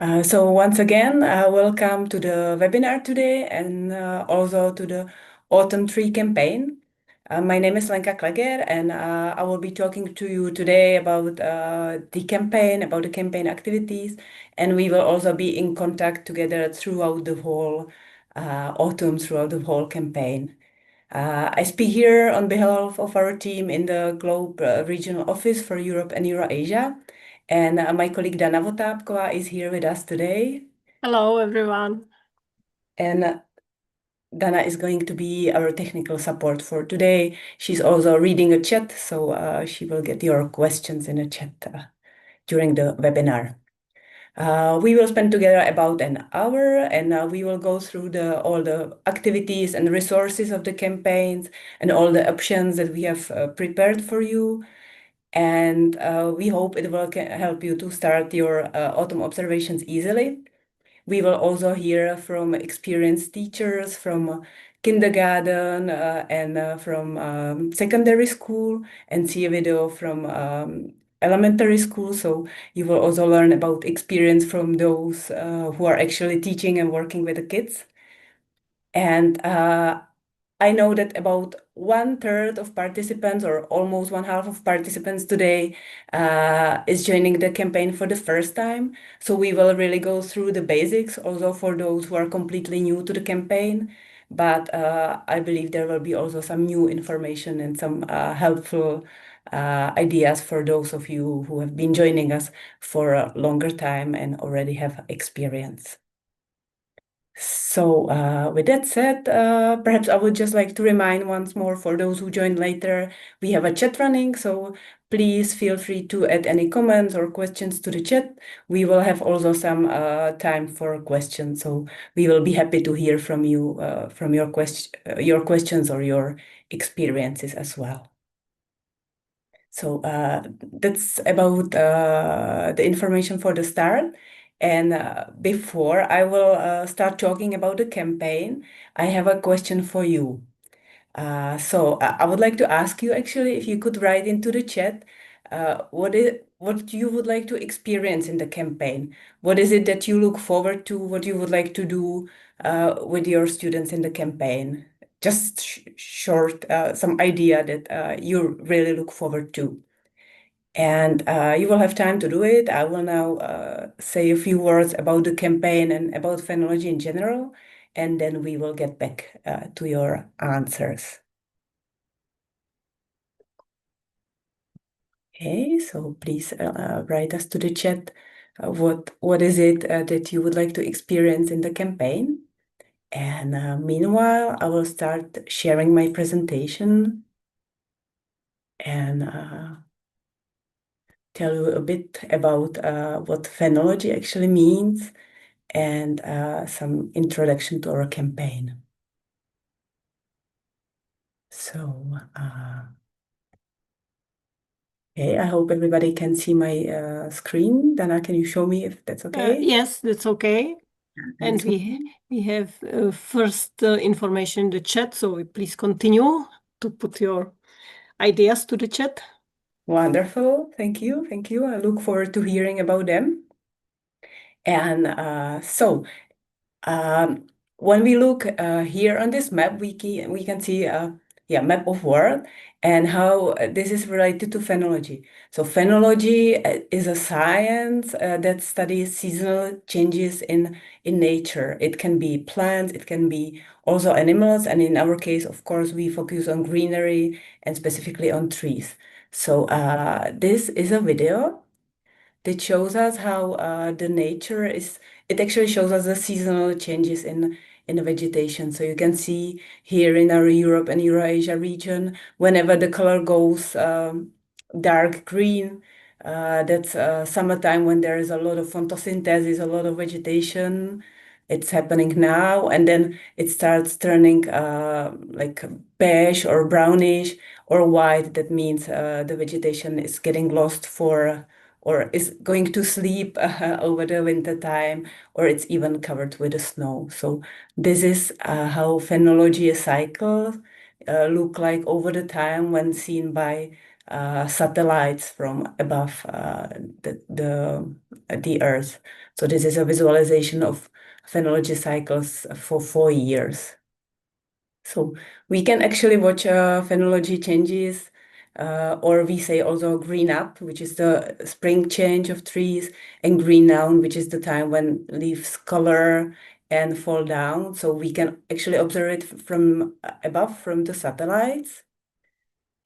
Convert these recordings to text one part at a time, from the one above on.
So once again, welcome to the webinar today and also to the Autumn Tree campaign. My name is Lenka Kleger and I will be talking to you today about the campaign, about the campaign activities, and we will also be in contact together throughout the whole autumn, throughout the whole campaign. I speak here on behalf of our team in the Globe Regional Office for Europe and Eurasia. And my colleague Dana Votapkova is here with us today. Hello, everyone. And Dana is going to be our technical support for today. She's also reading a chat, so she will get your questions in a chat during the webinar. We will spend together about an hour and we will go through all the activities and resources of the campaigns and all the options that we have prepared for you. And we hope it will help you to start your autumn observations easily. We will also hear from experienced teachers from kindergarten and from secondary school and see a video from elementary school. So you will also learn about experience from those who are actually teaching and working with the kids. And I know that about 1/3 of participants, or almost 1/2 of participants today, is joining the campaign for the first time. So we will really go through the basics, also for those who are completely new to the campaign. But I believe there will be also some new information and some helpful ideas for those of you who have been joining us for a longer time and already have experience. So with that said, perhaps I would just like to remind once more for those who joined later, we have a chat running, so please feel free to add any comments or questions to the chat. We will have also some time for questions, so we will be happy to hear from you, from your questions or your experiences as well. So that's about the information for the start. And before I will start talking about the campaign, I have a question for you. I would like to ask you actually if you could write into the chat what you would like to experience in the campaign. What is it that you look forward to? What you would like to do with your students in the campaign? Just short, some idea that you really look forward to. And you will have time to do it. I will now say a few words about the campaign and about phenology in general, and then we will get back to your answers. Okay, so please write us to the chat what is it that you would like to experience in the campaign. And meanwhile, I will start sharing my presentation and tell you a bit about what phenology actually means and some introduction to our campaign. So, okay, I hope everybody can see my screen. Dana, can you show me if that's okay? Yes, that's okay. And Excellent. we have first information in the chat, so please continue to put your ideas to the chat. Wonderful. Thank you. Thank you. I look forward to hearing about them. And when we look here on this map, we can see yeah, map of world and how this is related to phenology. So phenology is a science that studies seasonal changes in nature. It can be plants, it can be also animals, and in our case, of course, we focus on greenery and specifically on trees. So this is a video that shows us how the nature is, it actually shows us the seasonal changes in the vegetation. So you can see here in our Europe and Eurasia region, whenever the color goes dark green, that's summertime when there is a lot of photosynthesis, a lot of vegetation. It's happening now, and then it starts turning like beige or brownish or white. That means the vegetation is getting lost for or is going to sleep over the winter time, or it's even covered with the snow. So this is how phenology cycles look like over the time when seen by satellites from above the Earth. So this is a visualization of phenology cycles for 4 years. So we can actually watch phenology changes, or we say also green up, which is the spring change of trees, and green down, which is the time when leaves color and fall down. So we can actually observe it from above, from the satellites.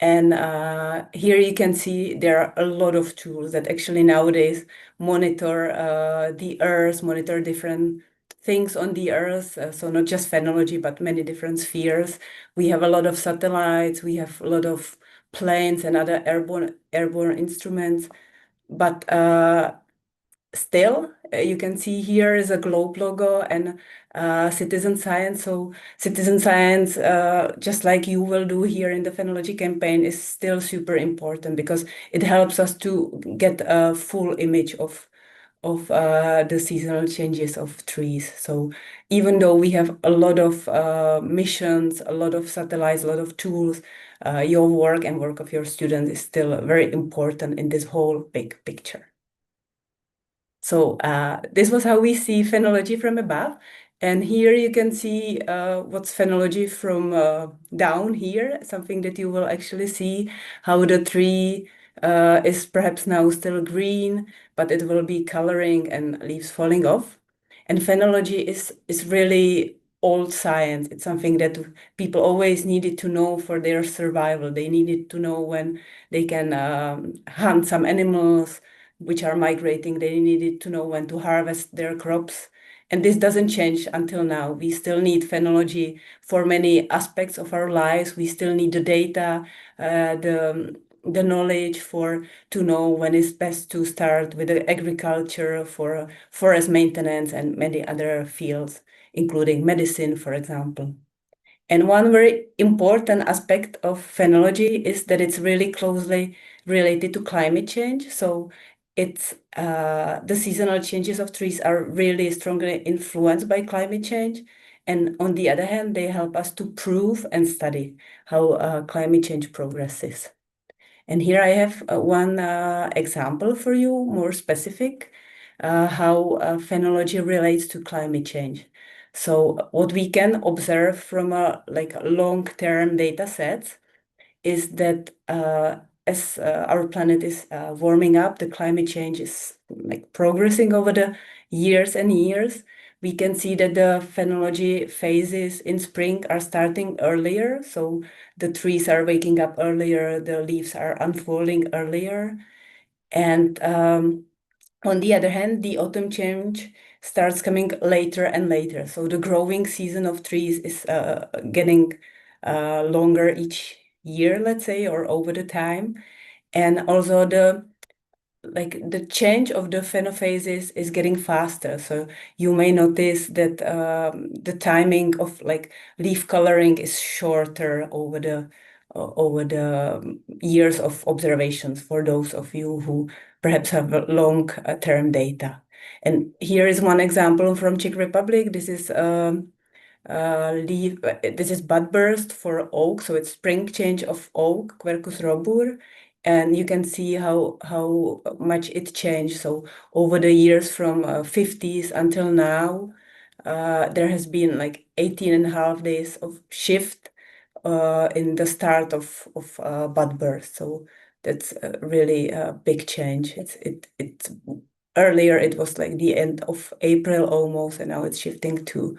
And here you can see there are a lot of tools that actually nowadays monitor the Earth, monitor different things on the Earth. So not just phenology, but many different spheres. We have a lot of satellites, we have a lot of planes and other airborne instruments. But still, you can see here is a globe logo and citizen science. So citizen science, just like you will do here in the phenology campaign, is still super important because it helps us to get a full image of the seasonal changes of trees. So even though we have a lot of missions, a lot of satellites, a lot of tools, your work and work of your students is still very important in this whole big picture. So this was how we see phenology from above. And here you can see what's phenology from down here, something that you will actually see how the tree is perhaps now still green, but it will be coloring and leaves falling off. And phenology is really old science. It's something that people always needed to know for their survival. They needed to know when they can hunt some animals which are migrating. They needed to know when to harvest their crops. And this doesn't change until now. We still need phenology for many aspects of our lives. We still need the data, the knowledge for to know when it's best to start with the agriculture, for forest maintenance, and many other fields, including medicine, for example. And one very important aspect of phenology is that it's really closely related to climate change. So it's the seasonal changes of trees are really strongly influenced by climate change. And on the other hand, they help us to prove and study how climate change progresses. And here I have one example for you, more specific, how phenology relates to climate change. So what we can observe from a long-term data sets is that as our planet is warming up, the climate change is like progressing over the years and years. We can see that the phenology phases in spring are starting earlier. So the trees are waking up earlier, the leaves are unfolding earlier. And on the other hand, the autumn change starts coming later and later. So the growing season of trees is getting longer each year, let's say, or over the time. And also the change of the phenophases is getting faster. So you may notice that the timing of leaf coloring is shorter over the years of observations for those of you who perhaps have long-term data. And here is one example from Czech Republic. This is this is bud burst for oak, so it's spring change of oak, Quercus robur, and you can see how much it changed. So over the years from 50s until now, there has been like 18 and a half days of shift in the start of bud burst. So that's really a big change. It's earlier it was like the end of April almost, and now it's shifting to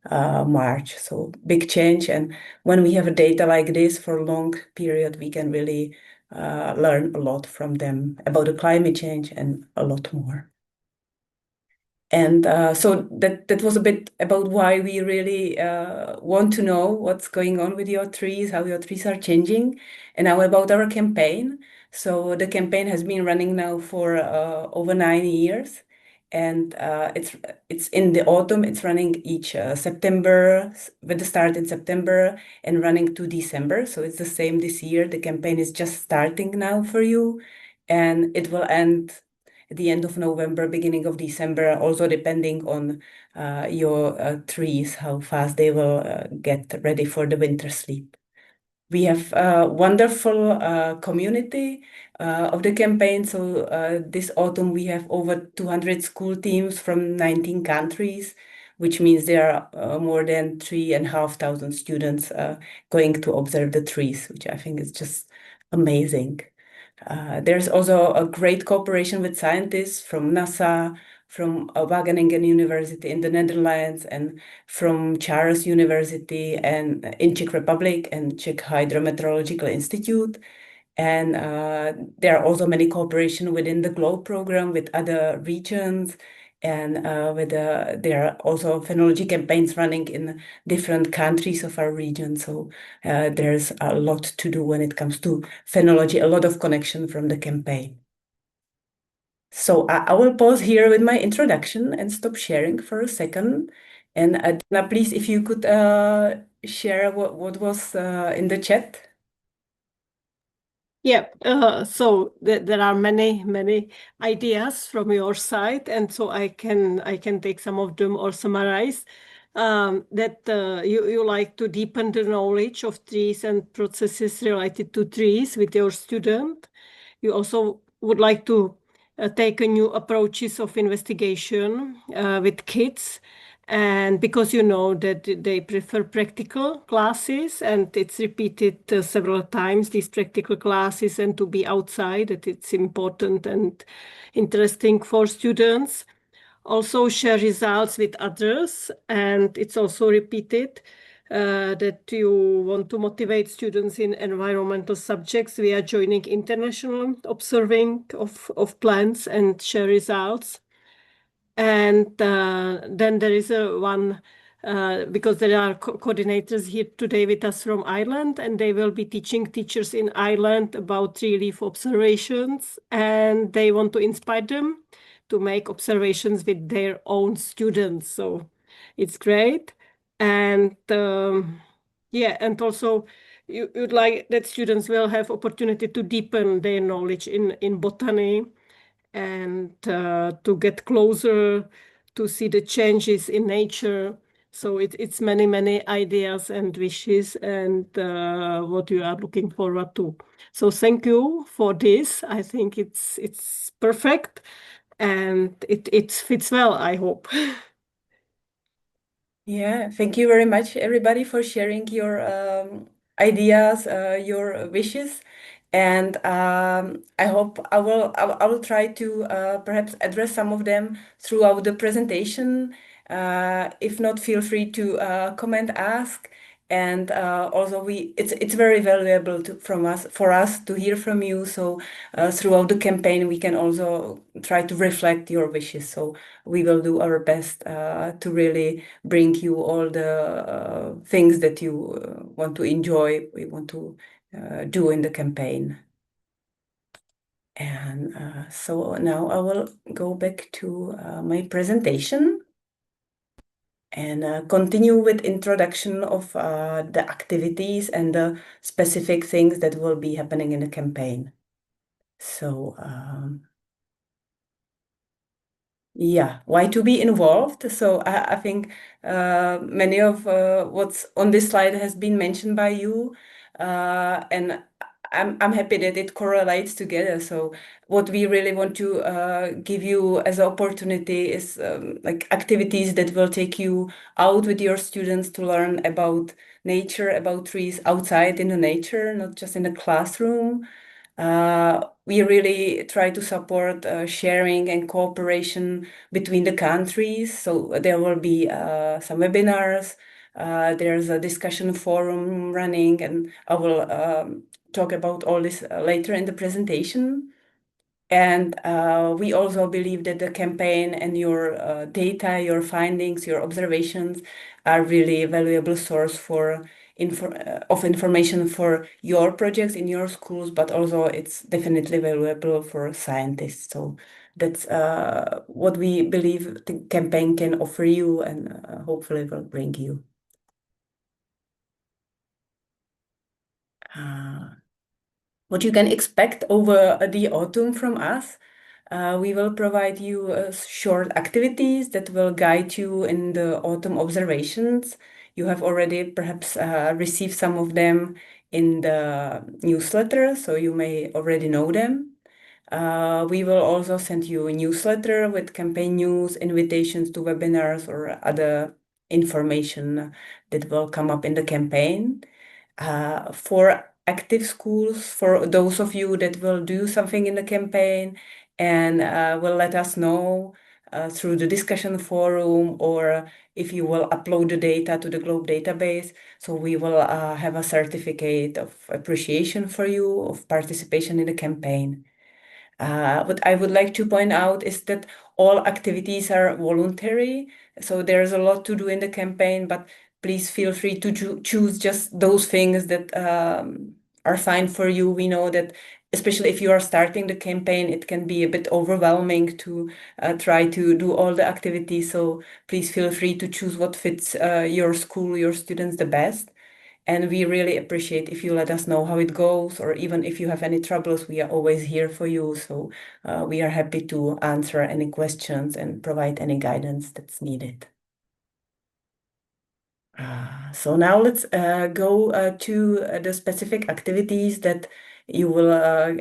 March. So big change. And when we have data like this for a long period, we can really learn a lot from them about the climate change and a lot more. And so that was a bit about why we really want to know what's going on with your trees, how your trees are changing. And now about our campaign. So the campaign has been running now for over 9 years. And it's in the autumn, it's running each September, with the start in September and running to December. So it's the same this year. The campaign is just starting now for you. And it will end at the end of November, beginning of December, also depending on your trees, how fast they will get ready for the winter sleep. We have a wonderful community of the campaign. So this autumn we have over 200 school teams from 19 countries, which means there are more than 3,500 students going to observe the trees, which I think is just amazing. There's also a great cooperation with scientists from NASA, from Wageningen University in the Netherlands, and from Charles University and in Czech Republic and Czech Hydrometeorological Institute. And there are also many cooperation within the GLOBE program with other regions. And there are also phenology campaigns running in different countries of our region. So there's a lot to do when it comes to phenology, a lot of connection from the campaign. So I will pause here with my introduction and stop sharing for a second. And Dana, please, if you could share what was in the chat. Yeah, so there are many ideas from your side, and so I can take some of them or summarize. That you like to deepen the knowledge of trees and processes related to trees with your student. You also would like to take a new approaches of investigation with kids, and because you know that they prefer practical classes and it's repeated several times, these practical classes, and to be outside, that it's important and interesting for students. Also share results with others, and it's also repeated that you want to motivate students in environmental subjects via joining international observing of plants and share results. And then there is one, because there are coordinators here today with us from Ireland, and they will be teaching teachers in Ireland about tree leaf observations, and they want to inspire them to make observations with their own students. So it's great. And yeah, and also you'd like that students will have opportunity to deepen their knowledge in botany and to get closer to see the changes in nature. So it's many ideas and wishes and what you are looking forward to. So thank you for this. I think it's perfect and it fits well, I hope. Yeah, thank you very much, everybody, for sharing your ideas, your wishes, and I hope I will try to perhaps address some of them throughout the presentation. If not, feel free to comment, ask, and also it's very valuable from us for us to hear from you. So throughout the campaign, we can also try to reflect your wishes. So we will do our best to really bring you all the things that you want to enjoy, we want to do in the campaign. And so now I will go back to my presentation and continue with introduction of the activities and the specific things that will be happening in the campaign. So yeah, why to be involved? So I think many of what's on this slide has been mentioned by you, and I'm happy that it correlates together. So what we really want to give you as an opportunity is like activities that will take you out with your students to learn about nature, about trees outside in the nature, not just in the classroom. We really try to support sharing and cooperation between the countries. So there will be some webinars. There's a discussion forum running, and I will talk about all this later in the presentation. And we also believe that the campaign and your data, your findings, your observations are really a valuable source for of information for your projects in your schools, but also it's definitely valuable for scientists. So that's what we believe the campaign can offer you and hopefully will bring you. What you can expect over the autumn from us. We will provide you short activities that will guide you in the autumn observations. You have already perhaps received some of them in the newsletter, so you may already know them. We will also send you a newsletter with campaign news, invitations to webinars, or other information that will come up in the campaign. For active schools, for those of you that will do something in the campaign and will let us know through the discussion forum, or if you will upload the data to the Globe database. So we will have a certificate of appreciation for you, of participation in the campaign. What I would like to point out is that all activities are voluntary, so there's a lot to do in the campaign, but please feel free to choose just those things that are fine for you. We know that, especially if you are starting the campaign, it can be a bit overwhelming to try to do all the activities, so please feel free to choose what fits your school, your students the best. And we really appreciate if you let us know how it goes, or even if you have any troubles, we are always here for you. So we are happy to answer any questions and provide any guidance that's needed. So now let's go to the specific activities that you will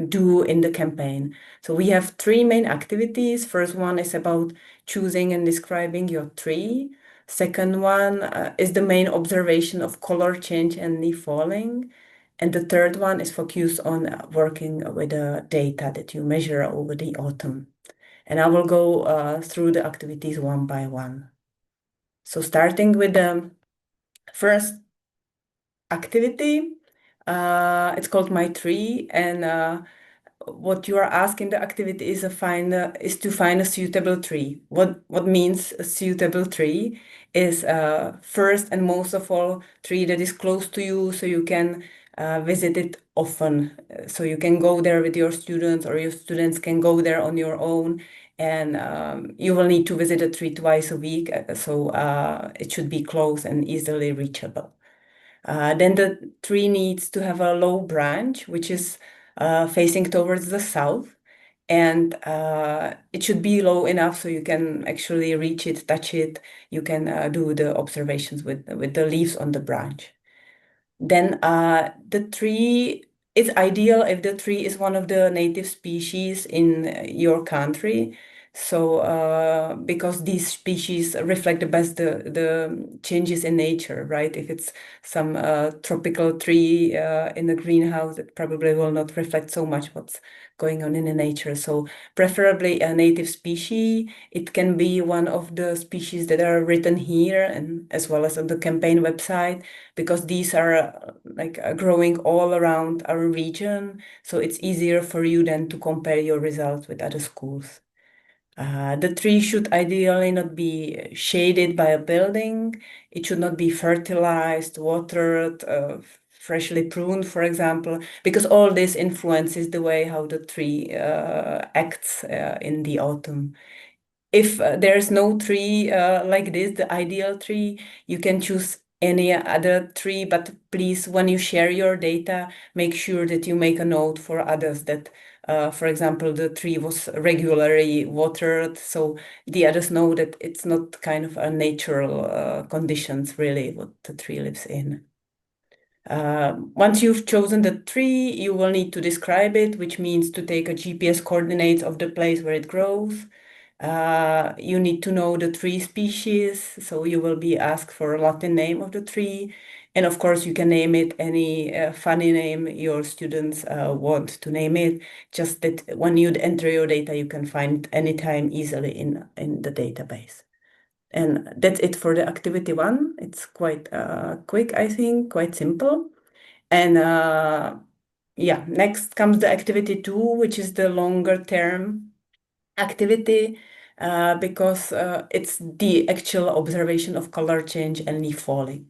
do in the campaign. So we have three main activities. First one is about choosing and describing your tree. Second one is the main observation of color change and leaf falling. And the third one is focused on working with the data that you measure over the autumn. And I will go through the activities one by one. So starting with the first activity, it's called My Tree, and what you are asking the activity is to find a suitable tree. What means a suitable tree is first and most of all tree that is close to you, so you can visit it often. So you can go there with your students, or your students can go there on your own, and you will need to visit a tree twice a week, so it should be close and easily reachable. Then the tree needs to have a low branch, which is facing towards the south. And it should be low enough so you can actually reach it, touch it. You can do the observations with the leaves on the branch. Then the tree, it's ideal if the tree is one of the native species in your country. So because these species reflect the best the changes in nature, right? If it's some tropical tree in the greenhouse, it probably will not reflect so much what's going on in the nature. So preferably a native species. It can be one of the species that are written here, and as well as on the campaign website, because these are growing all around our region. So it's easier for you then to compare your results with other schools. The tree should ideally not be shaded by a building. It should not be fertilized, watered, freshly pruned, for example, because all this influences the way how the tree acts in the autumn. If there's no tree like this, the ideal tree, you can choose any other tree, but please, when you share your data, make sure that you make a note for others that, for example, the tree was regularly watered, so the others know that it's not kind of a natural conditions really what the tree lives in. Once you've chosen the tree, you will need to describe it, which means to take a GPS coordinates of the place where it grows. You need to know the tree species, so you will be asked for a Latin name of the tree. And of course, you can name it any funny name your students want to name it, just that when you enter your data, you can find it anytime easily in the database. And that's it for the activity one. It's quite quick, I think, quite simple. And yeah, next comes the activity two, which is the longer term activity, because it's the actual observation of color change and leaf falling.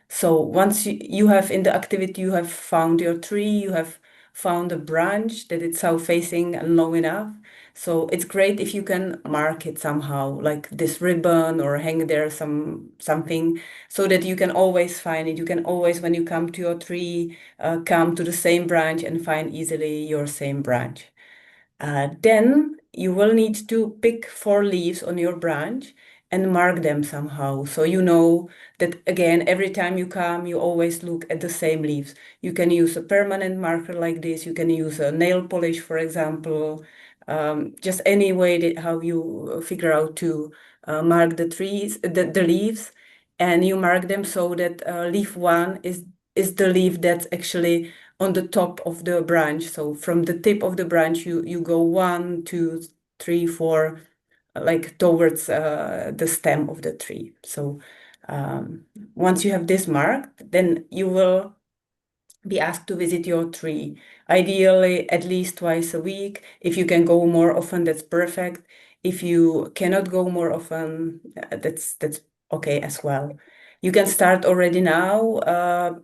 So once you have in the activity, you have found your tree, you have found a branch that it's south facing and low enough. So it's great if you can mark it somehow, like this ribbon, or hang there something, so that you can always find it. You can always, when you come to your tree, come to the same branch and find easily your same branch. Then you will need to pick 4 leaves on your branch, and mark them somehow. So you know that again, every time you come, you always look at the same leaves. You can use a permanent marker like this. You can use a nail polish, for example. Just any way that how you figure out to mark the trees, the leaves, and you mark them so that leaf one is the leaf that's actually on the top of the branch. So from the tip of the branch, you go 1, 2, 3, 4, like towards the stem of the tree. So once you have this marked, then you will be asked to visit your tree, ideally at least twice a week. If you can go more often, that's perfect. If you cannot go more often, that's okay as well. You can start already now,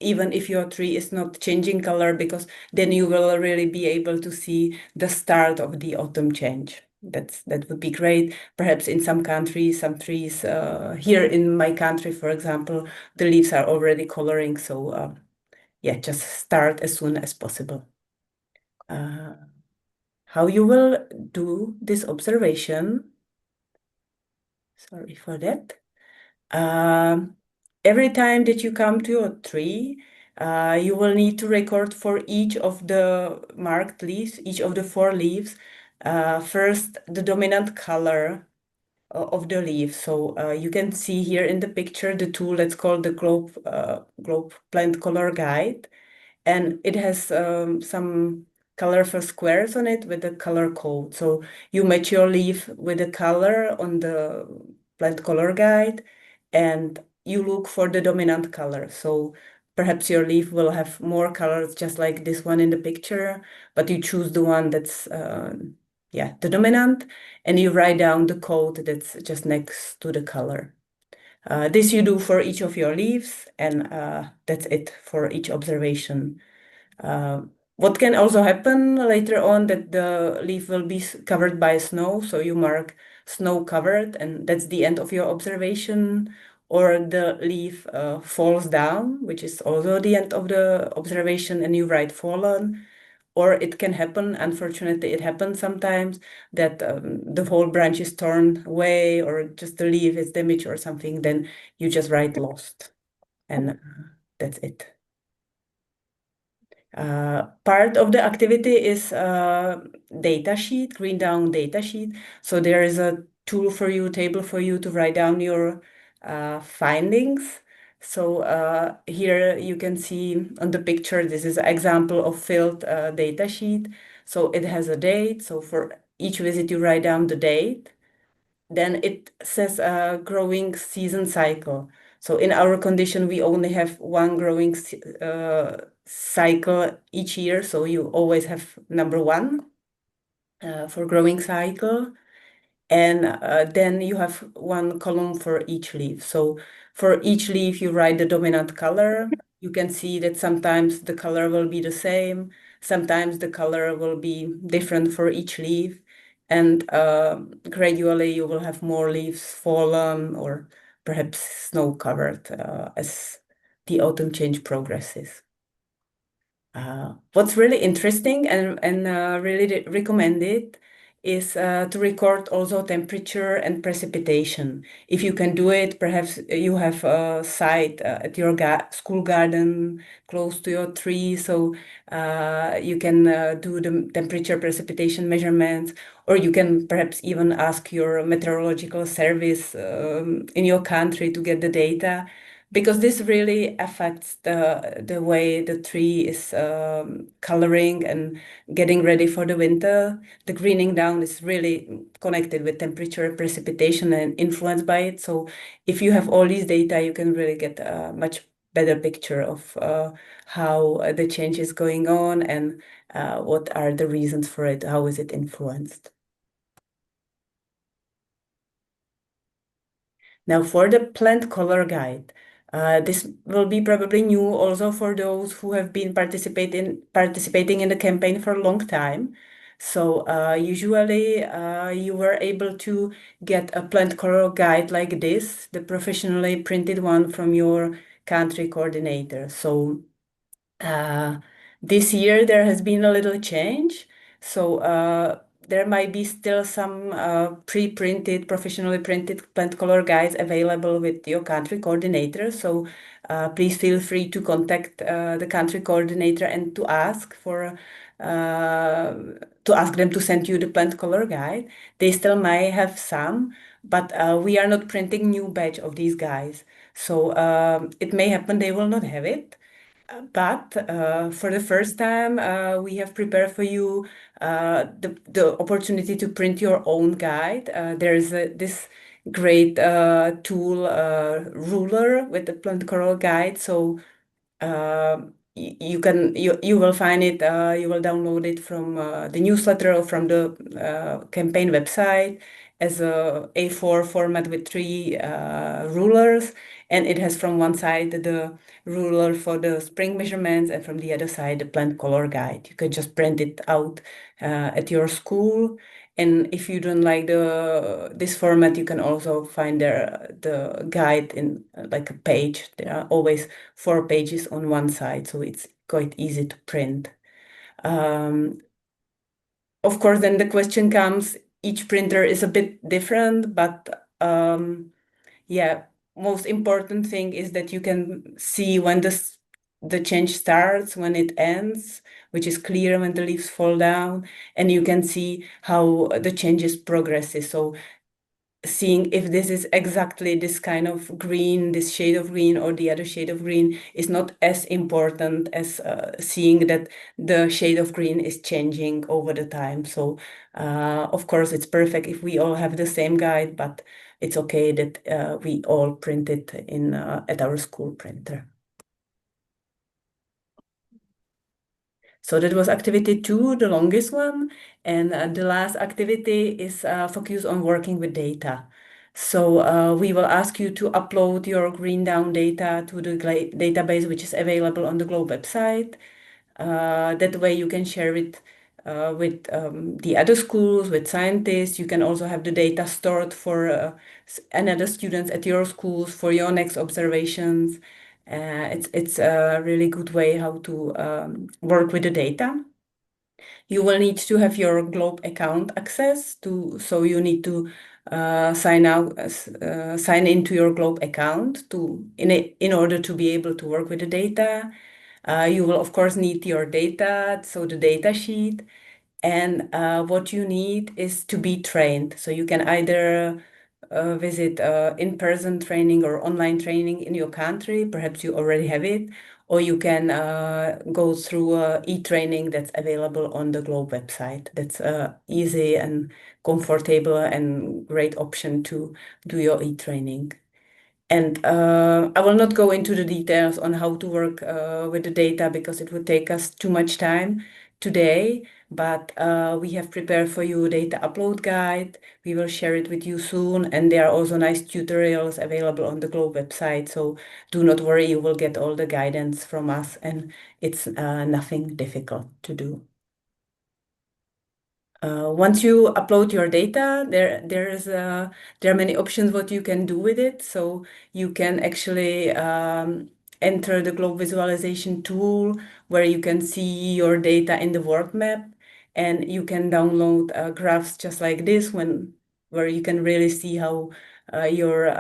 even if your tree is not changing color, because then you will really be able to see the start of the autumn change. That would be great. Perhaps in some countries, some trees, here in my country, for example, the leaves are already coloring. So yeah, just start as soon as possible. Uh, how you will do this observation, sorry for that. Um, every time that you come to a tree, you will need to record for each of the marked leaves, each of the 4 leaves, first the dominant color of the leaf. So you can see here in the picture the tool that's called the globe plant color guide, and it has some colorful squares on it with the color code. So you match your leaf with the color on the plant color guide, and you look for the dominant color. So perhaps your leaf will have more colors, just like this one in the picture, but you choose the one that's yeah, the dominant, and you write down the code that's just next to the color. This you do for each of your leaves, and that's it for each observation. Uh, what can also happen later on that the leaf will be covered by snow, so you mark snow covered, and that's the end of your observation, or the leaf falls down, which is also the end of the observation, and you write fallen. Or it can happen, unfortunately, it happens sometimes that the whole branch is torn away, or just the leaf is damaged or something, then you just write lost, and that's it. Part of the activity is data sheet, green down data sheet. So there is a tool for you, table for you to write down your findings. So here you can see on the picture, this is an example of filled data sheet. So it has a date. So for each visit, you write down the date. Then it says a growing season cycle. So in our condition, we only have one growing cycle each year. So you always have number 1 for growing cycle. And then you have one column for each leaf. So for each leaf, you write the dominant color. You can see that sometimes the color will be the same. Sometimes the color will be different for each leaf. And gradually you will have more leaves fallen or perhaps snow covered as the autumn change progresses. What's really interesting and really recommended is to record also temperature and precipitation. If you can do it, perhaps you have a site at your school garden close to your tree, so you can do the temperature precipitation measurements, or you can perhaps even ask your meteorological service in your country to get the data, because this really affects the way the tree is coloring and getting ready for the winter. The greening down is really connected with temperature, precipitation, and influenced by it. So if you have all these data, you can really get a much better picture of how the change is going on and what are the reasons for it, how is it influenced. Now for the plant color guide, this will be probably new also for those who have been participating in the campaign for a long time. So usually you were able to get a plant color guide like this, the professionally printed one from your country coordinator. So this year there has been a little change. So there might be still some pre-printed, professionally printed plant color guides available with your country coordinator. So please feel free to contact the country coordinator and to ask them to send you the plant color guide. They still might have some, but we are not printing new batch of these guides. So it may happen they will not have it. But for the first time, we have prepared for you the opportunity to print your own guide. There's this great tool, ruler with the plant coral guide. So you will find it, you will download it from the newsletter or from the campaign website as a A4 format with three rulers, and it has from one side the ruler for the spring measurements and from the other side the plant color guide. You can just print it out at your school. And if you don't like this format, you can also find the guide in like a page. There are always 4 pages on one side, so it's quite easy to print. Of course, then the question comes, each printer is a bit different, but yeah, most important thing is that you can see when the change starts, when it ends, which is clear when the leaves fall down, and you can see how the changes progresses. So seeing if this is exactly this kind of green, this shade of green or the other shade of green is not as important as seeing that the shade of green is changing over the time. So of course it's perfect if we all have the same guide, but it's okay that we all print it in at our school printer. So that was activity 2, the longest one. And the last activity is focused on working with data. So we will ask you to upload your green down data to the database, which is available on the Globe website. That way you can share it with the other schools, with scientists. You can also have the data stored for another students at your schools for your next observations. It's a really good way how to work with the data. You will need to have your Globe account access to, so you need to sign into your Globe account in order to be able to work with the data. You will of course need your data, so the data sheet, and what you need is to be trained. So you can either visit in-person training or online training in your country. Perhaps you already have it, or you can go through e-training that's available on the Globe website. That's easy and comfortable and great option to do your e-training. And I will not go into the details on how to work with the data because it would take us too much time today, but we have prepared for you a data upload guide. We will share it with you soon, and there are also nice tutorials available on the Globe website, so do not worry, you will get all the guidance from us, and it's nothing difficult to do. Once you upload your data, there are many options what you can do with it. So you can actually enter the globe visualization tool where you can see your data in the world map, and you can download graphs just like this where you can really see how your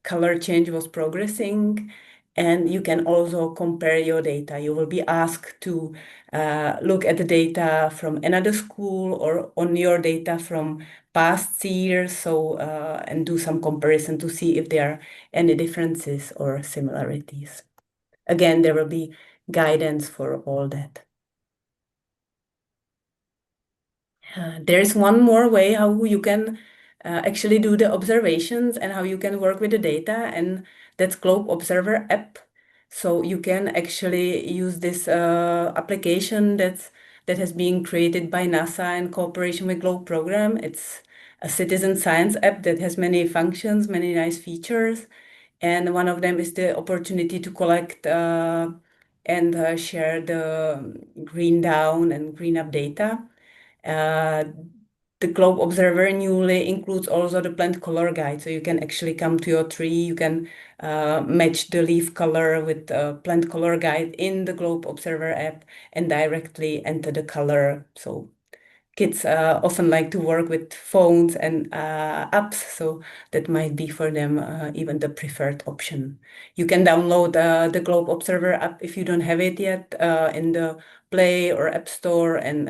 color change was progressing. And you can also compare your data. You will be asked to look at the data from another school or on your data from past years, so and do some comparison to see if there are any differences or similarities. Again, there will be guidance for all that. There is one more way how you can actually do the observations and how you can work with the data, and that's Globe Observer app. So you can actually use this application that has been created by NASA in cooperation with Globe program. It's a citizen science app that has many functions, many nice features, and one of them is the opportunity to collect and share the green down and green up data. Uh, the Globe Observer newly includes also the plant color guide, so you can actually come to your tree, you can match the leaf color with the plant color guide in the Globe Observer app and directly enter the color. So kids often like to work with phones and apps, so that might be for them even the preferred option. You can download the Globe Observer app if you don't have it yet in the Play or App Store, and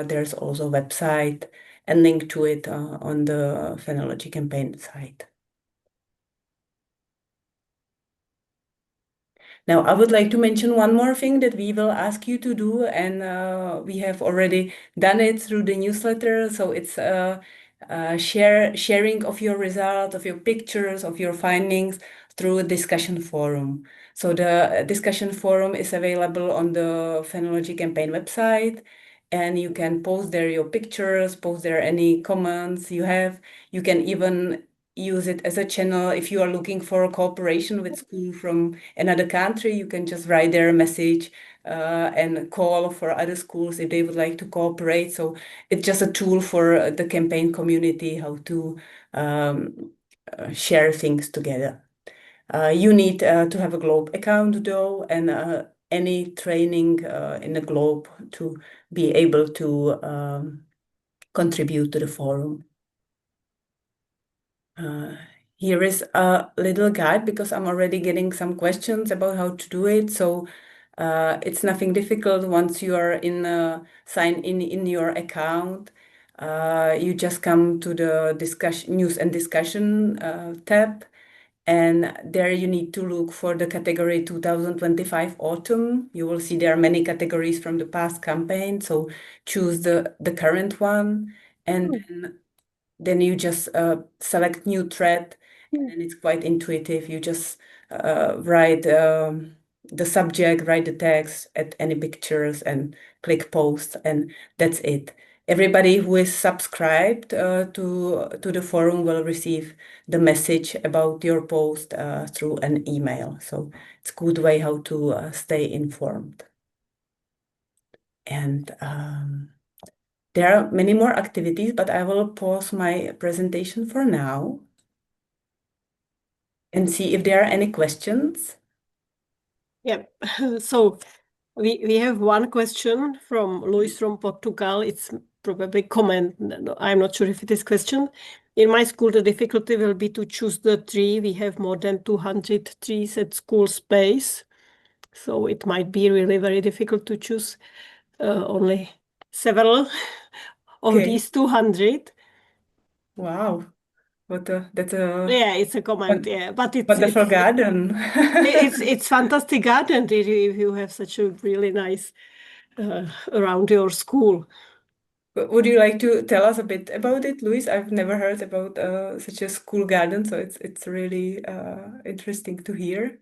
there's also a website and link to it on the Phenology campaign site. Now, I would like to mention one more thing that we will ask you to do, and we have already done it through the newsletter. So it's sharing of your results, of your pictures, of your findings through a discussion forum. So the discussion forum is available on the Phenology campaign website, and you can post there your pictures, post there any comments you have. You can even use it as a channel if you are looking for a cooperation with school from another country. You can just write their message and call for other schools if they would like to cooperate. So it's just a tool for the campaign community how to share things together. You need to have a Globe account though, and any training in the Globe to be able to contribute to the forum. Here is a little guide because I'm already getting some questions about how to do it. So it's nothing difficult once you are sign in your account. You just come to the discussion news and discussion tab, and there you need to look for the category 2025 autumn. You will see there are many categories from the past campaign. So choose the current one, and then you just select new thread, and then it's quite intuitive. You just write the subject, write the text, add any pictures, and click post, and that's it. Everybody who is subscribed to the forum will receive the message about your post through an email. So it's a good way how to stay informed. And there are many more activities, but I will pause my presentation for now and see if there are any questions. Yeah, so we have one question from Luis from Portugal. It's probably comment. I'm not sure if it is question. In my school, the difficulty will be to choose the tree. We have more than 200 trees at school space. So it might be really very difficult to choose only several of Okay. these 200. Wow. That's a Yeah, it's a comment. Yeah, but wonderful garden. it's fantastic garden if you have such a really nice around your school. Would you like to tell us a bit about it, Luis? I've never heard about such a school garden, so it's really interesting to hear.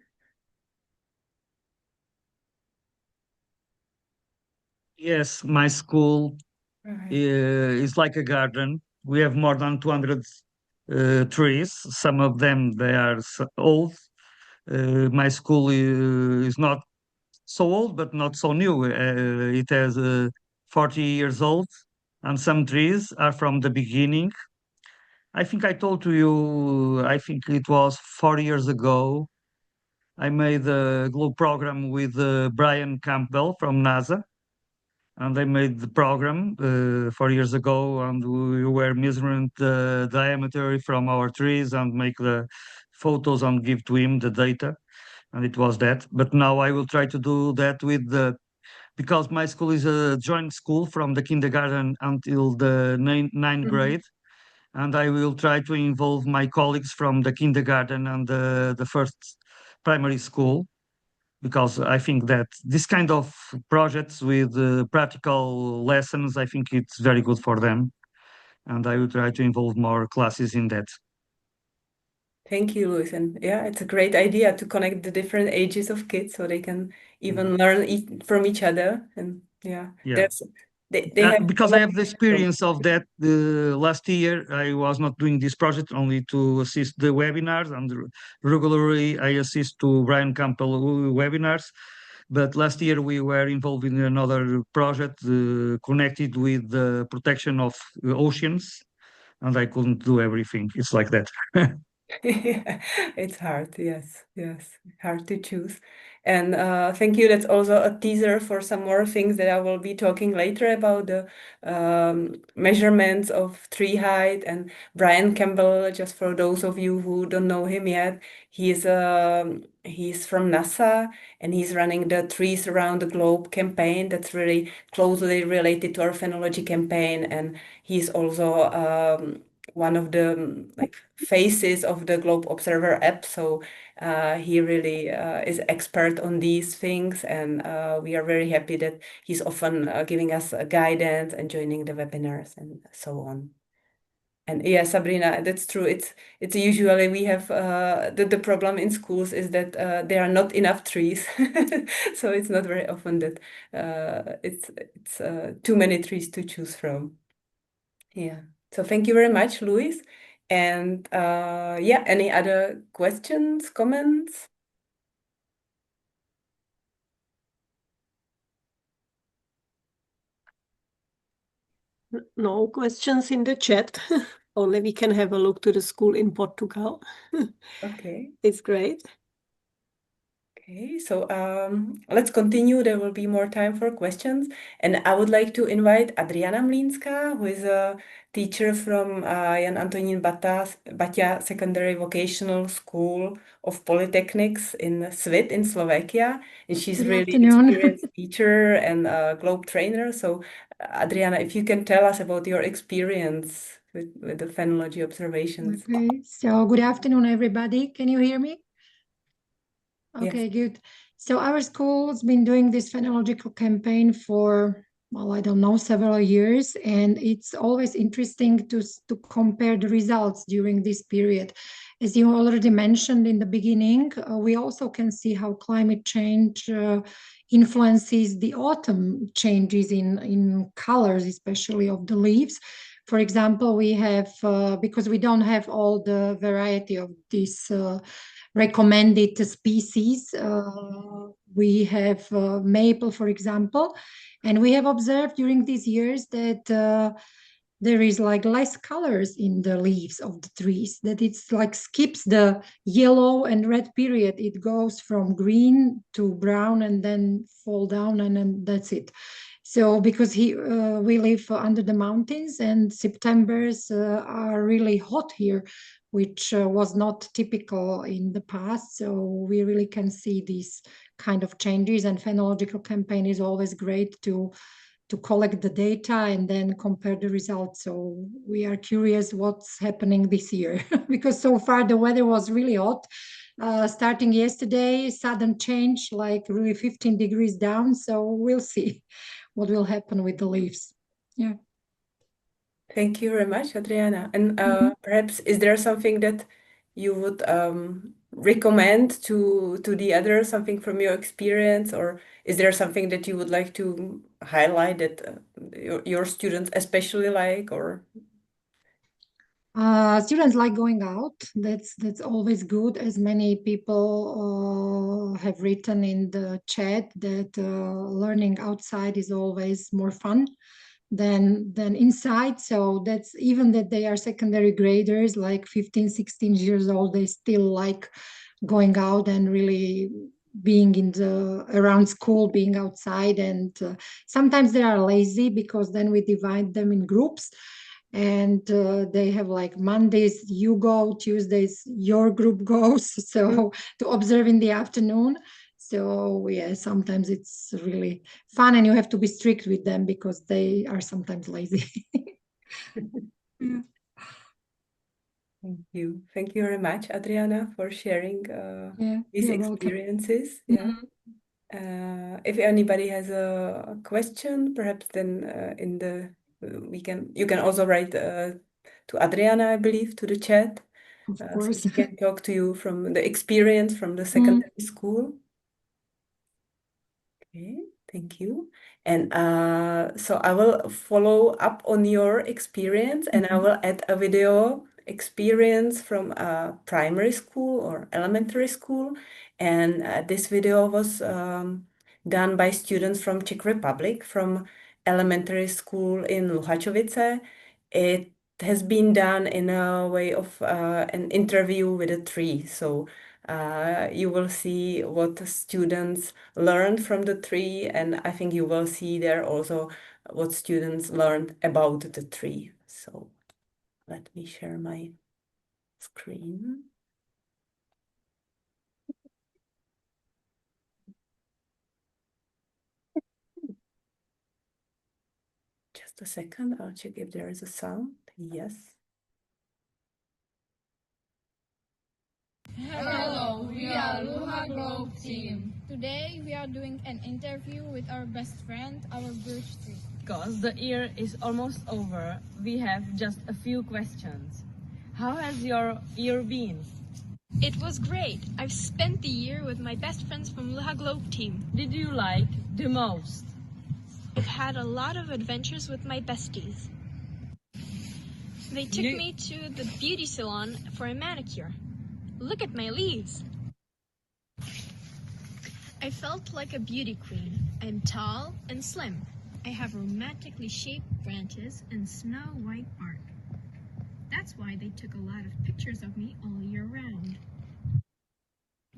Yes, my school Right. is like a garden. We have more than 200 trees. Some of them they are old. My school is not so old, but not so new. It has 40 years old, and some trees are from the beginning. I think I told to you, I think it was 4 years ago. I made a global program with Brian Campbell from NASA, and they made the program 4 years ago, and we were measuring the diameter from our trees and make the photos and give to him the data, and it was that. But now I will try to do that with the because my school is a joint school from the kindergarten until the ninth Mhm. grade, and I will try to involve my colleagues from the kindergarten and the first primary school, because I think that this kind of projects with practical lessons, I think it's very good for them, and I will try to involve more classes in that. Thank you, Luis. And yeah, it's a great idea to connect the different ages of kids so they can Mm. even learn from each other. And yeah, Yeah. there's they have a Because I lot have the of experience of that. Last year, I was not doing this project only to assist the webinars, and regularly I assist to Brian Campbell webinars. But last year we were involved in another project connected with the protection of oceans, and I couldn't do everything. It's like that. It's hard, yes, yes, hard to choose. And thank you. That's also a teaser for some more things that I will be talking later about the measurements of tree height. And Brian Campbell, just for those of you who don't know him yet, he's from NASA and he's running the Trees Around the Globe campaign. That's really closely related to our phenology campaign, and he's also one of the like faces of the Globe Observer app. So he really is expert on these things, and we are very happy that he's often giving us guidance and joining the webinars and so on. And yeah, Sabrina, that's true. It's usually we have the problem in schools is that there are not enough trees, so it's not very often that it's too many trees to choose from. Yeah. So thank you very much, Luis. And yeah, any other questions, comments? No questions in the chat. Only we can have a look to the school in Portugal. Okay. It's great. Okay, so let's continue. There will be more time for questions. And I would like to invite Adriana Mlínska, who is a teacher from Jan Antonín Baťa Secondary Vocational School of Polytechnics in Svit in Slovakia. And she's Good really afternoon. experienced teacher and a globe trainer. So Adriana, if you can tell us about your experience with the phenology observations. Okay, so good afternoon, everybody. Can you hear me? Yes. Okay, good. So our school's been doing this phenological campaign for, well, I don't know, several years, and it's always interesting to compare the results during this period. As you already mentioned in the beginning, we also can see how climate change influences the autumn changes in colors, especially of the leaves. For example, we have, because we don't have all the variety of these recommended species. We have maple, for example, and we have observed during these years that there is like less colors in the leaves of the trees, that it's like skips the yellow and red period. It goes from green to brown and then fall down, and then that's it. So because we live under the mountains, and Septembers are really hot here, which was not typical in the past. So we really can see these kind of changes, and phenological campaign is always great to collect the data and then compare the results. So we are curious what's happening this year because so far the weather was really hot. Starting yesterday, sudden change, like really 15 degrees down. So we'll see what will happen with the leaves. Yeah. Thank you very much, Adriana. And perhaps is there something that you would recommend to the others, something from your experience, or is there something that you would like to highlight that your students especially like, or? Students like going out. That's always good. As many people have written in the chat that learning outside is always more fun than inside. So that's even that they are secondary graders, like 15, 16 years old, they still like going out and really being in the around school, being outside. And sometimes they are lazy because then we divide them in groups, and they have like Mondays you go, Tuesdays your group goes, so to observe in the afternoon. So yeah, sometimes it's really fun, and you have to be strict with them because they are sometimes lazy. Yeah. Thank you. Thank you very much, Adriana, for sharing Yeah, these you're welcome. experiences. Yeah. If anybody has a question, perhaps then in the you can also write to Adriana, I believe, to the chat. Of So course. she can talk to you from the experience from the secondary school. Okay, thank you. And so I will follow up on your experience, and I will add a video experience from a primary school or elementary school. And this video was done by students from Czech Republic, from elementary school in Luhačovice. It has been done in a way of an interview with a tree. So you will see what the students learned from the tree, and I think you will see there also what students learned about the tree. So let me share my screen. Just a second, I'll check if there is a sound. Yes. Hello, we are Luha Globe team. Today we are doing an interview with our best friend, our birch tree. Because the year is almost over, we have just a few questions. How has your year been? It was great. I've spent the year with my best friends from Luha Globe team. Did you like the most? I've had a lot of adventures with my besties. They took me to the beauty salon for a manicure. Look at my leaves. I felt like a beauty queen. I'm tall and slim. I have romantically shaped branches and snow white bark. That's why they took a lot of pictures of me all year round.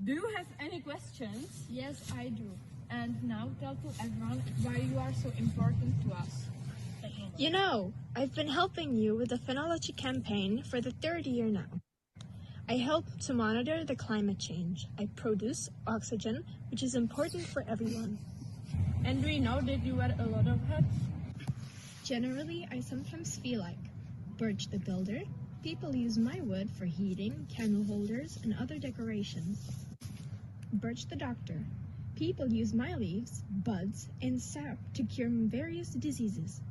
Do you have any questions? Yes, I do. And now tell to everyone why you are so important to us. You know, I've been helping you with the Phenology campaign for the third year now. I help to monitor the climate change. I produce oxygen, which is important for everyone. And we know that you wear a lot of hats. Generally, I sometimes feel like Birch the builder. People use my wood for heating, candle holders, and other decorations. Birch the doctor. People use my leaves, buds, and sap to cure various diseases.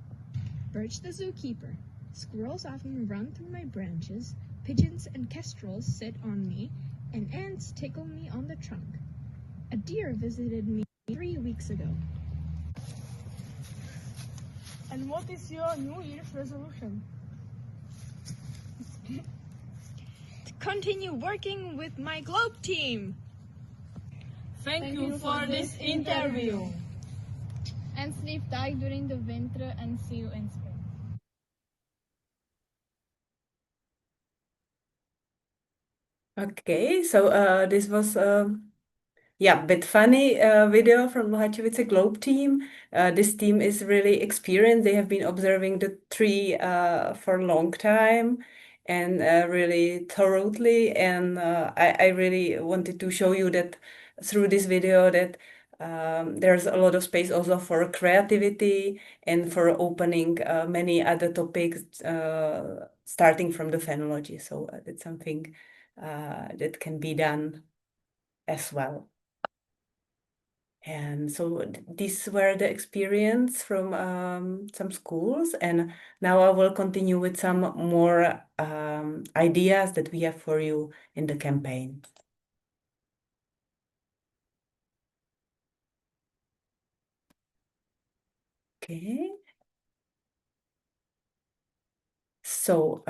Birch the zookeeper. Squirrels often run through my branches, pigeons and kestrels sit on me, and ants tickle me on the trunk. A deer visited me 3 weeks ago. And what is your New Year's resolution? To continue working with my Globe team. Thank you for this interview. And sleep tight during the winter and see you in spring. Okay, so this was yeah, bit funny video from Luhačovice Globe team. This team is really experienced. They have been observing the tree for a long time and really thoroughly. And I really wanted to show you that through this video that there's a lot of space also for creativity and for opening many other topics starting from the phenology. So that's something that can be done as well. And so these were the experience from some schools, and now I will continue with some more ideas that we have for you in the campaign. Okay. So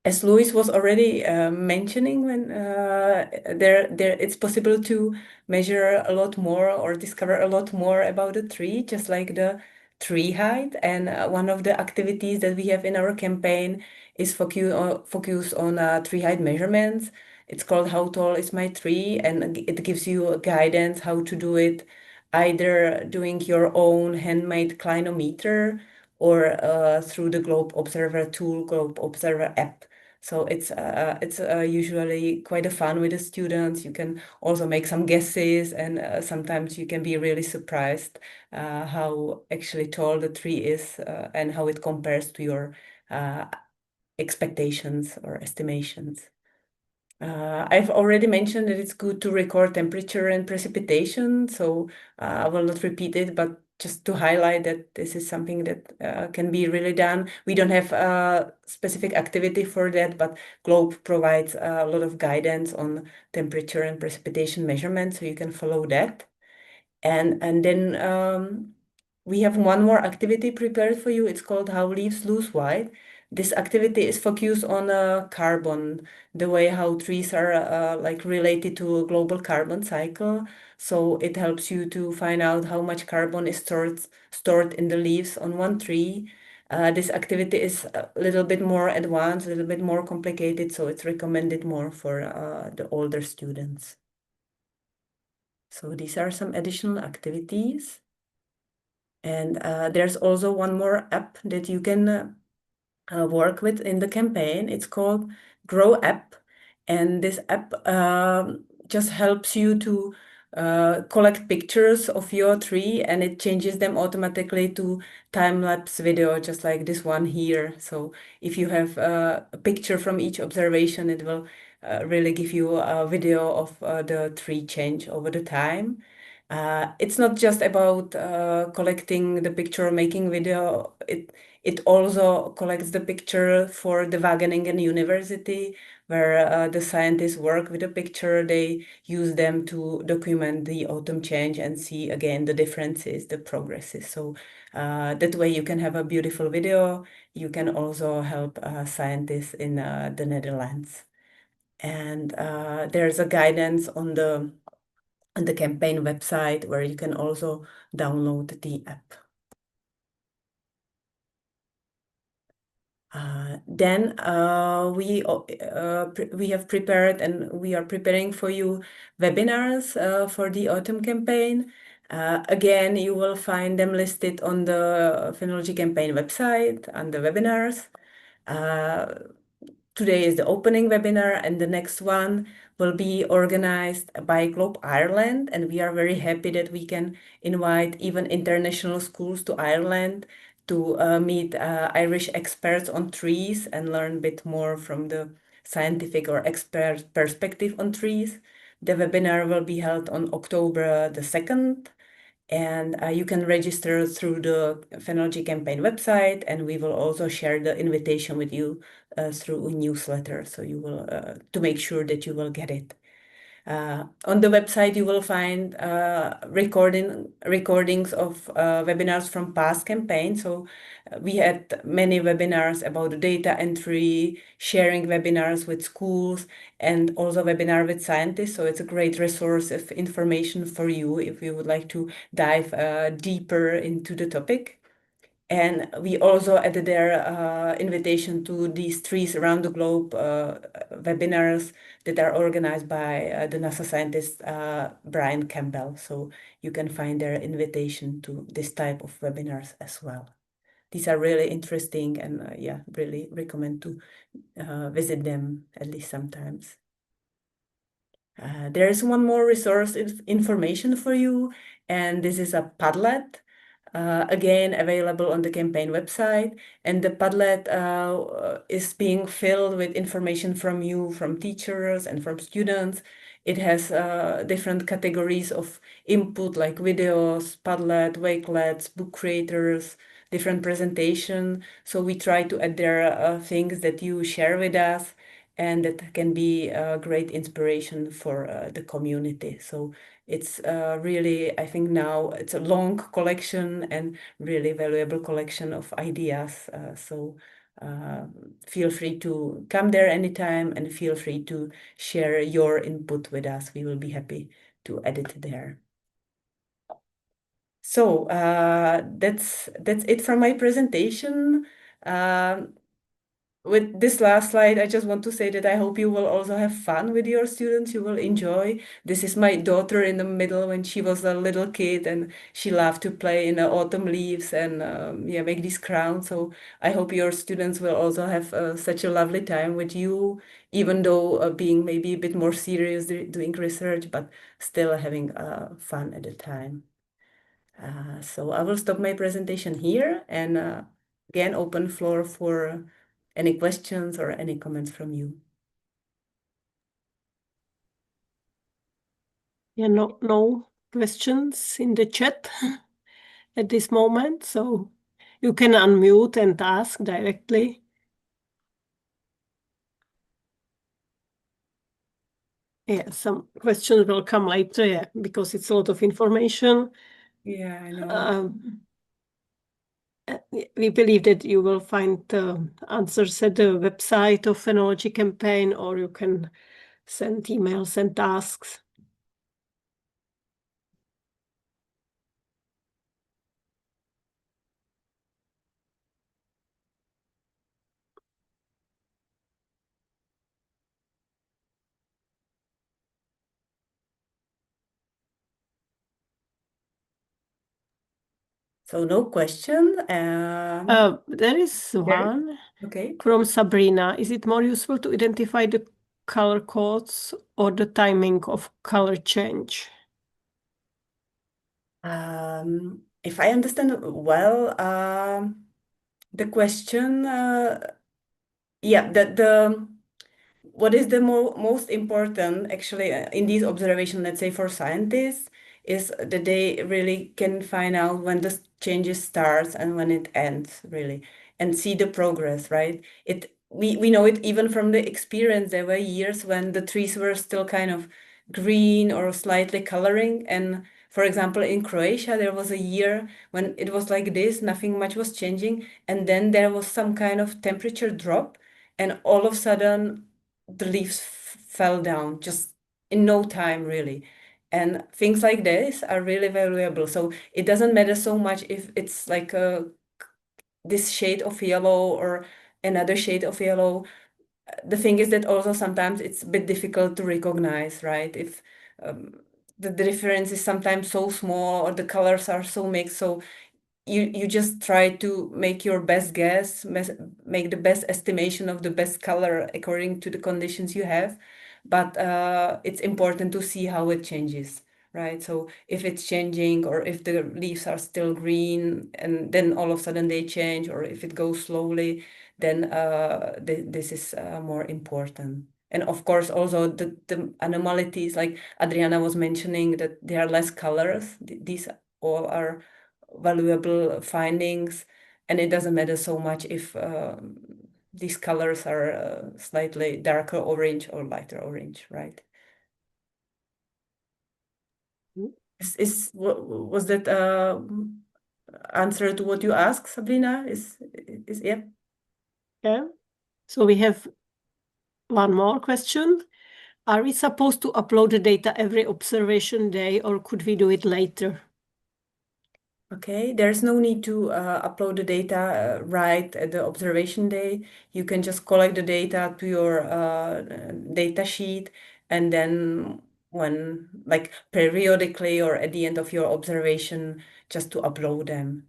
as Louis was already mentioning, when there it's possible to measure a lot more or discover a lot more about a tree, just like the tree height. And one of the activities that we have in our campaign is focus on tree height measurements. It's called How Tall Is My Tree, and it gives you guidance how to do it, either doing your own handmade clinometer or through the Globe Observer tool, Globe Observer app. So it's usually quite a fun with the students. You can also make some guesses, and sometimes you can be really surprised how actually tall the tree is and how it compares to your expectations or estimations. I've already mentioned that it's good to record temperature and precipitation, so I will not repeat it, but just to highlight that this is something that can be really done. We don't have a specific activity for that, but Globe provides a lot of guidance on temperature and precipitation measurements, so you can follow that. And then we have one more activity prepared for you. It's called How Leaves Lose White. This activity is focused on carbon, the way how trees are like related to a global carbon cycle. So it helps you to find out how much carbon is stored in the leaves on one tree. This activity is a little bit more advanced, a little bit more complicated, so it's recommended more for the older students. So these are some additional activities. And there's also one more app that you can work with in the campaign. It's called Grow App. And this app just helps you to collect pictures of your tree, and it changes them automatically to time-lapse video, just like this one here. So if you have a picture from each observation, it will really give you a video of the tree change over the time. It's not just about collecting the picture or making video. It also collects the picture for the Wageningen University, where the scientists work with the picture. They use them to document the autumn change and see again the differences, the progresses. So that way you can have a beautiful video. You can also help scientists in the Netherlands. And there's a guidance on the campaign website where you can also download the app. Then we have prepared and we are preparing for you webinars for the autumn campaign. Again, you will find them listed on the Phenology campaign website under webinars. Today is the opening webinar, and the next one will be organized by Globe Ireland, and we are very happy that we can invite even international schools to Ireland to meet Irish experts on trees and learn a bit more from the scientific or expert perspective on trees. The webinar will be held on October the 2nd, and you can register through the Phenology campaign website, and we will also share the invitation with you through a newsletter, so you will to make sure that you will get it. On the website, you will find recordings of webinars from past campaigns. So we had many webinars about data entry, sharing webinars with schools, and also webinar with scientists. So it's a great resource of information for you if you would like to dive deeper into the topic. And we also added their invitation to these trees around the globe webinars that are organized by the NASA scientist Brian Campbell. So you can find their invitation to this type of webinars as well. These are really interesting, and yeah, really recommend to visit them at least sometimes. There is one more resource information for you, and this is a Padlet. Again, available on the campaign website. And the Padlet is being filled with information from you, from teachers and from students. It has different categories of input like videos, Padlet, Wakelets, book creators, different presentation. So we try to add there things that you share with us and that can be a great inspiration for the community. So it's really, I think now it's a long collection and really valuable collection of ideas. So feel free to come there anytime and feel free to share your input with us. We will be happy to edit there. So that's it from my presentation. With this last slide, I just want to say that I hope you will also have fun with your students. You will enjoy. This is my daughter in the middle when she was a little kid, and she loved to play in the autumn leaves and yeah, make these crowns. So I hope your students will also have such a lovely time with you, even though being maybe a bit more serious doing research, but still having fun at the time. So I will stop my presentation here and again open floor for any questions or any comments from you. Yeah, no questions in the chat at this moment, so you can unmute and ask directly. Yeah, some questions will come later, yeah, because it's a lot of information. Yeah, I know. We believe that you will find the answers at the website of Phenology campaign, or you can send emails and tasks. So no question. There is one Okay. from Sabrina. Is it more useful to identify the color codes or the timing of color change? If I understand well, the question, yeah, the what is the most important actually in these observations, let's say for scientists, is that they really can find out when the changes starts and when it ends, really, and see the progress, right? We know it even from the experience. There were years when the trees were still kind of green or slightly coloring. And for example, in Croatia, there was a year when it was like this, nothing much was changing. And then there was some kind of temperature drop, and all of a sudden the leaves fell down just in no time, really. And things like this are really valuable. So it doesn't matter so much if it's like this shade of yellow or another shade of yellow. The thing is that also sometimes it's a bit difficult to recognize, right? If the difference is sometimes so small or the colors are so mixed. So you just try to make your best guess, make the best estimation of the best color according to the conditions you have. But it's important to see how it changes, right? So if it's changing, or if the leaves are still green and then all of a sudden they change, or if it goes slowly, then this is more important. And of course, also the anomalies, like Adriana was mentioning, that there are less colors. These all are valuable findings, and it doesn't matter so much if these colors are slightly darker orange or lighter orange, right? Was that answer to what you asked, Sabrina? Is yeah? Yeah. So we have one more question. Are we supposed to upload the data every observation day, or could we do it later? Okay, there's no need to upload the data right at the observation day. You can just collect the data to your data sheet, and then when, like, periodically or at the end of your observation, just to upload them.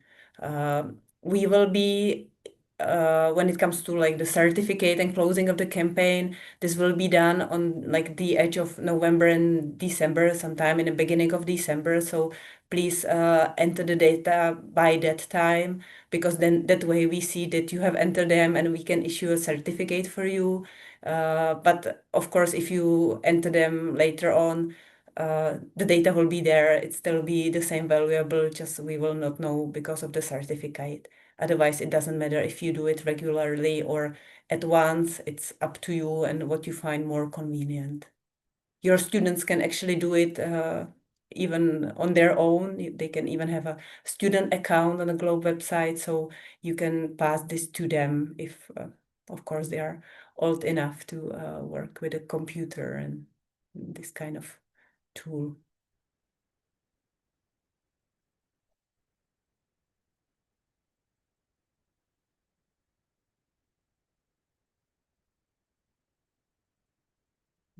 We will be when it comes to like the certificate and closing of the campaign, this will be done on like the edge of November and December, sometime in the beginning of December. So please enter the data by that time, because then that way we see that you have entered them and we can issue a certificate for you. But of course, if you enter them later on, the data will be there. It still be the same valuable, just we will not know because of the certificate. Otherwise, it doesn't matter if you do it regularly or at once. It's up to you and what you find more convenient. Your students can actually do it even on their own. They can even have a student account on the Globe website, so you can pass this to them if, of course, they are old enough to work with a computer and this kind of tool.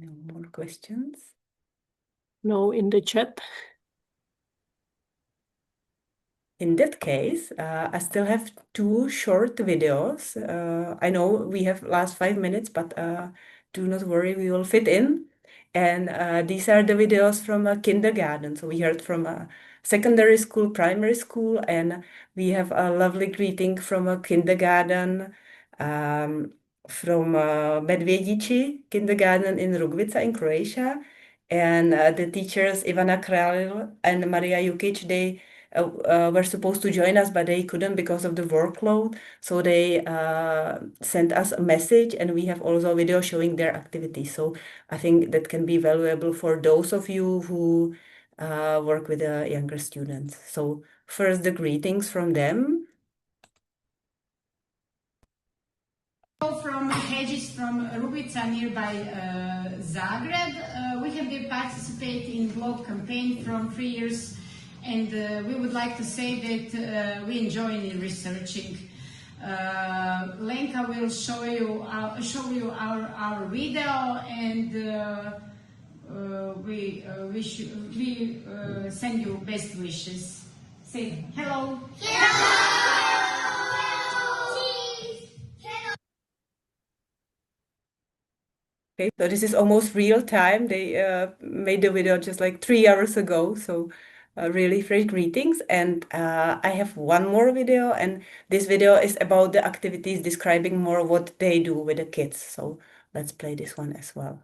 No more questions? No, in the chat. In that case, I still have two short videos. I know we have last 5 minutes, but do not worry, we will fit in. And these are the videos from a kindergarten. So we heard from a secondary school, primary school, and we have a lovely greeting from a kindergarten from Medvedici kindergarten in Rugvica in Croatia. And the teachers Ivana Kralj and Maria Jukic, they were supposed to join us, but they couldn't because of the workload. So they sent us a message, and we have also a video showing their activities. So I think that can be valuable for those of you who work with younger students. So first, the greetings from them. From Hedges from Rubica nearby Zagreb. We have been participating in Globe campaign from 3 years, and we would like to say that we enjoy in researching. Lenka will show you our video, and we send you best wishes. Say hello. Okay, so this is almost real time. They made the video just like 3 hours ago. So really great greetings. And I have one more video, and this video is about the activities describing more what they do with the kids. So let's play this one as well.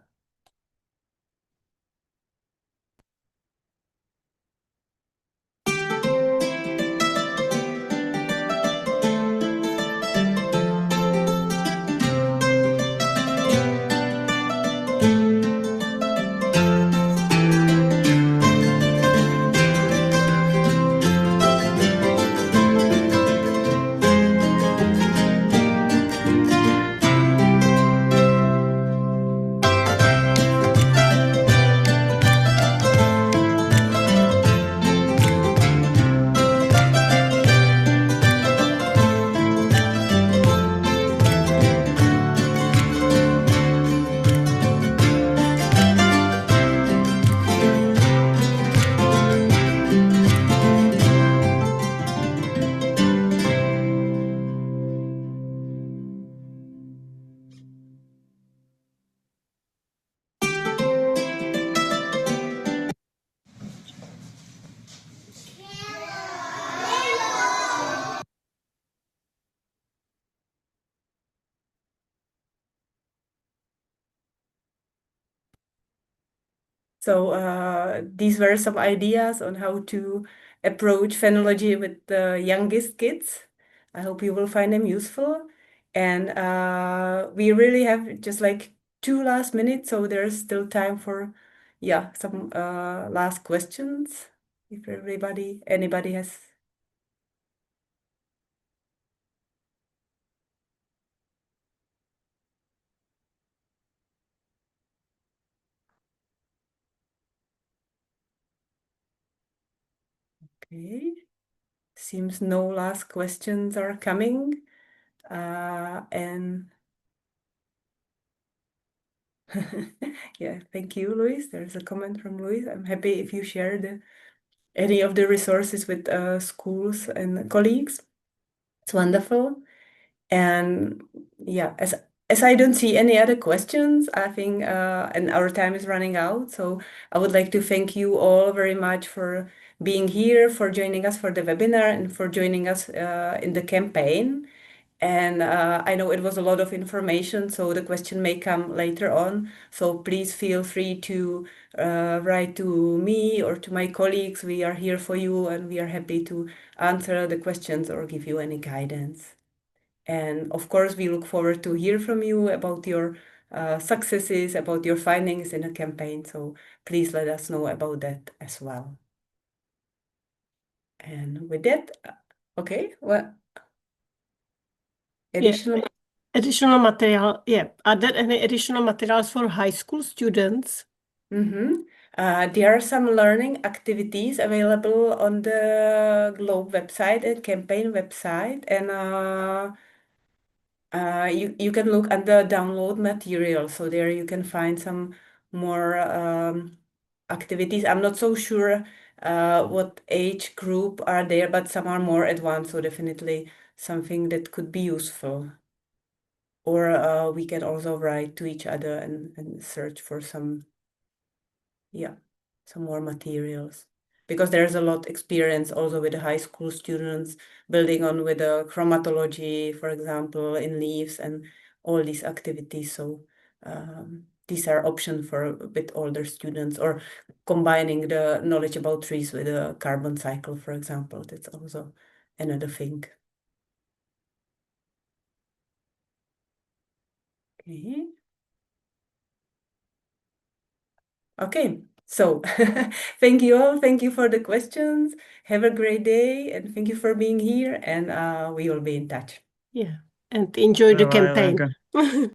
So these were some ideas on how to approach phenology with the youngest kids. I hope you will find them useful. And we really have just like 2 last minutes, so there's still time for, yeah, some last questions. If anybody has. Okay, seems no last questions are coming. And yeah, thank you, Luis. There's a comment from Luis. I'm happy if you share any of the resources with schools and colleagues. It's wonderful. And yeah, as I don't see any other questions, I think, and our time is running out. So I would like to thank you all very much for being here, for joining us for the webinar, and for joining us in the campaign. And I know it was a lot of information, so the question may come later on. So please feel free to write to me or to my colleagues. We are here for you, and we are happy to answer the questions or give you any guidance. And of course, we look forward to hear from you about your successes, about your findings in the campaign. So please let us know about that as well. And with that, okay, well, additional. Yeah. Additional material. Yeah. Are there any additional materials for high school students? There are some learning activities available on the Globe website and campaign website, and you can look at the download material. So there you can find some more activities. I'm not so sure what age group are there, but some are more advanced, so definitely something that could be useful. Or we can also write to each other and search for some more materials, because there's a lot experience also with the high school students building on with the chromatology, for example, in leaves and all these activities. So these are options for a bit older students, or combining the knowledge about trees with a carbon cycle, for example. That's also another thing. Okay. Okay, so thank you all. Thank you for the questions. Have a great day, and thank you for being here. And we will be in touch. Yeah. And enjoy the Bye-bye, campaign. Lenka.